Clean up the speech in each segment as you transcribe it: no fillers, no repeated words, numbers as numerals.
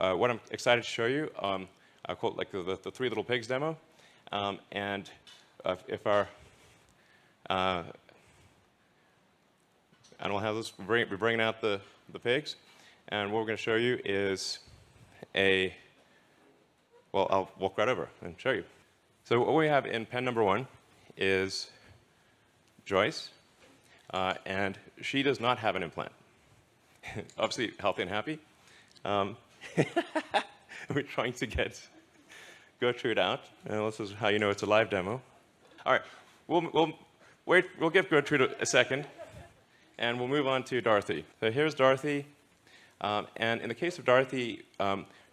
what I'm excited to show you, I call it like the Three Little Pigs demo. And if our animal handlers, we're bringing out the pigs. And what we're going to show you is well, I'll walk right over and show you. So what we have in pen number 1 is Joyce. And she does not have an implant. Obviously healthy and happy. We're trying to get Gertrude out. And this is how you know it's a live demo. All right, we'll give Gertrude a second, and we'll move on to Dorothy. So here's Dorothy. And in the case of Dorothy,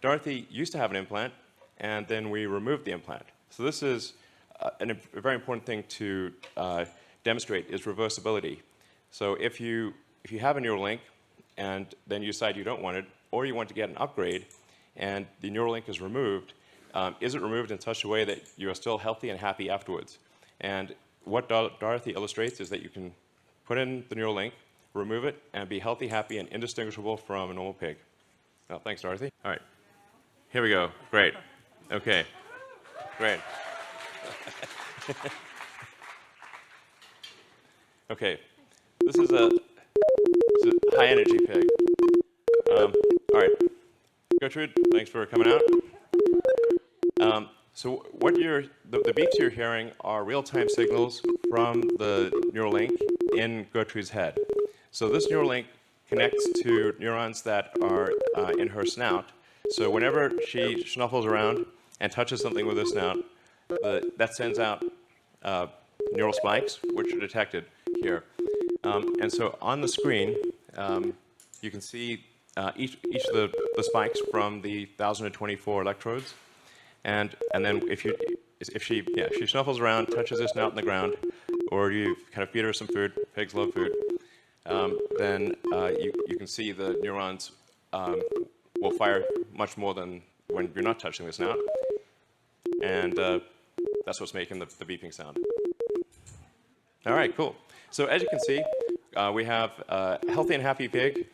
Dorothy used to have an implant, and then we removed the implant. So this is a very important thing to demonstrate is reversibility. So if you have a Neuralink, and then you decide you don't want it, or you want to get an upgrade, and the Neuralink is removed, is it removed in such a way that you are still healthy and happy afterwards? And what Dorothy illustrates is that you can put in the Neuralink, remove it, and be healthy, happy, and indistinguishable from a normal pig. Oh, thanks, Dorothy. All right. Here we go. Great. Okay. Great. Okay. This is a high-energy pig. All right. Gertrude, thanks for coming out. So what the beeps you're hearing are real-time signals from the Neuralink in Gertrude's head. So this Neuralink connects to neurons that are in her snout. So whenever she snuffles around and touches something with her snout, that sends out neural spikes, which are detected here. And so on the screen, you can see each of the spikes from the 1,024 electrodes. And then if she snuffles around, touches her snout in the ground, or you kind of feed her some food, pigs love food, then you can see the neurons will fire much more than when you're not touching the snout. And that's what's making the beeping sound. All right, cool. So as you can see, we have a healthy and happy pig,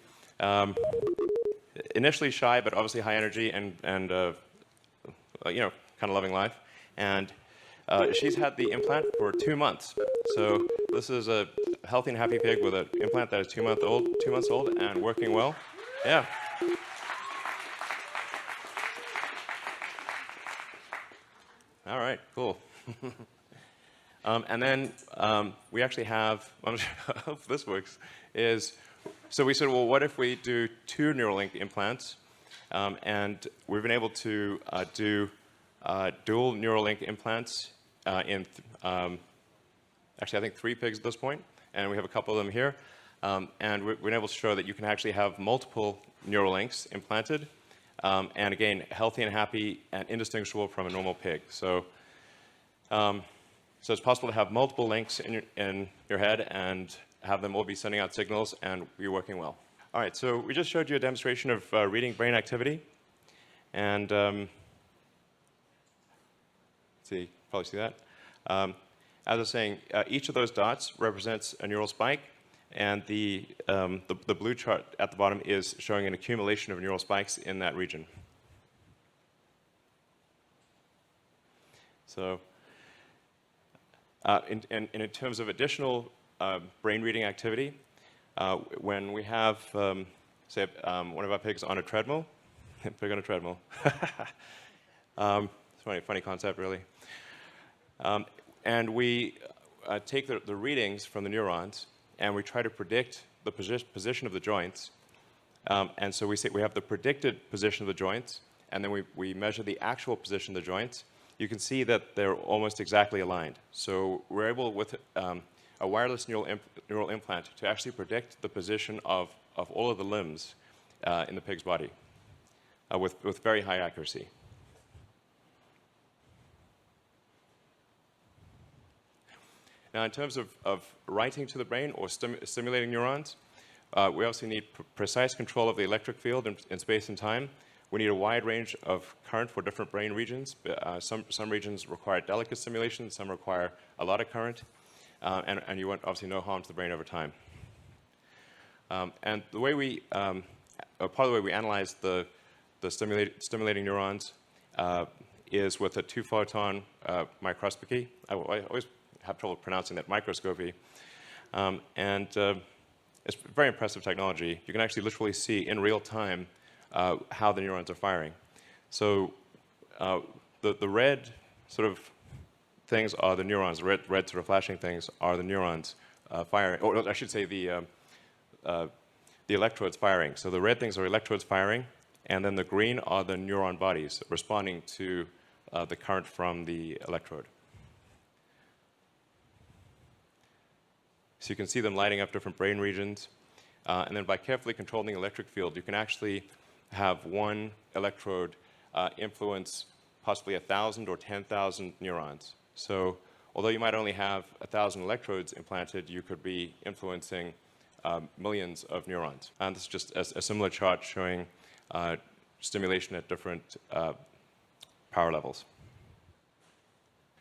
initially shy, but obviously high energy and you know, kind of loving life. And she's had the implant for 2 months. So this is a healthy and happy pig with an implant that is 2 months old and working well. Yeah. All right, cool. And then we actually have, I hope this works, so we said, well, what if we do 2 Neuralink implants? And we've been able to do dual Neuralink implants in, actually, I think 3 pigs at this point, and we have a couple of them here. And we've been able to show that you can actually have multiple Neuralinks implanted, and again, healthy and happy and indistinguishable from a normal pig. So, so it's possible to have multiple links in your head and have them all be sending out signals and be working well. All right, so we just showed you a demonstration of reading brain activity. And see, probably see that. As I was saying, each of those dots represents a neural spike, and the blue chart at the bottom is showing an accumulation of neural spikes in that region. So in terms of additional brain reading activity, when we have, say, one of our pigs on a treadmill, pig on a treadmill, it's a funny concept, really. And we take the readings from the neurons, and we try to predict the position of the joints. And so we say we have the predicted position of the joints, and then we measure the actual position of the joints. You can see that they're almost exactly aligned. So we're able, with a wireless neural implant, to actually predict the position of all of the limbs in the pig's body with very high accuracy. Now, in terms of writing to the brain or stimulating neurons, we also need precise control of the electric field in space and time. We need a wide range of current for different brain regions. Some regions require delicate stimulation, some require a lot of current, and you want, obviously, no harm to the brain over time. And the way part of the way we analyze the the stimulating neurons is with a 2-photon microscopy. I always have trouble pronouncing that, microscopy. It's very impressive technology. You can actually literally see in real time how the neurons are firing. So the red sort of things are the neurons. The red sort of flashing things are the neurons firing. Or I should say the electrodes firing. So the red things are electrodes firing, and then the green are the neuron bodies responding to the current from the electrode. So you can see them lighting up different brain regions. And then by carefully controlling the electric field, you can actually have one electrode influence possibly 1,000 or 10,000 neurons. So although you might only have 1,000 electrodes implanted, you could be influencing millions of neurons. And this is just a similar chart showing stimulation at different power levels.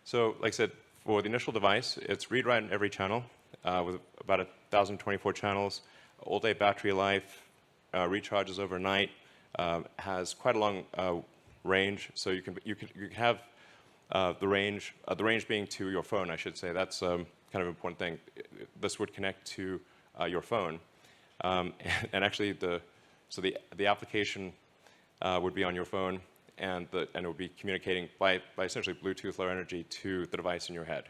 So like I said, for the initial device, it's read-write in every channel with about 1,024 channels, all-day battery life, recharges overnight, has quite a long range. So you can have the range being to your phone, I should say. That's kind of an important thing. This would connect to your phone, and actually the application would be on your phone, and it would be communicating by essentially Bluetooth Low Energy to the device in your head.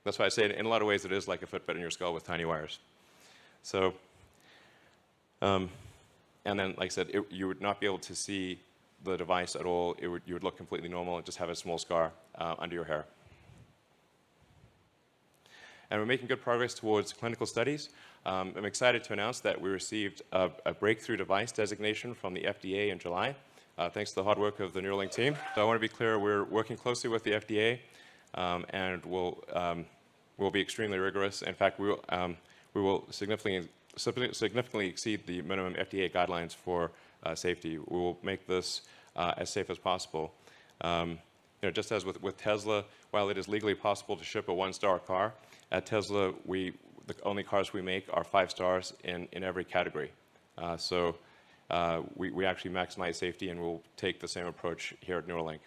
That's why I say in a lot of ways it is like a Fitbit in your skull with tiny wires. So, and then like I said, you would not be able to see the device at all. You would look completely normal and just have a small scar under your hair. And we're making good progress towards clinical studies. I'm excited to announce that we received a breakthrough device designation from the FDA in July, thanks to the hard work of the Neuralink team. So I want to be clear, we're working closely with the FDA, and we'll be extremely rigorous. In fact, we will significantly exceed the minimum FDA guidelines for safety. We will make this as safe as possible. Just as with Tesla, while it is legally possible to ship a 1-star car, at Tesla, the only cars we make are 5 stars in every category. So we actually maximize safety, and we'll take the same approach here at Neuralink.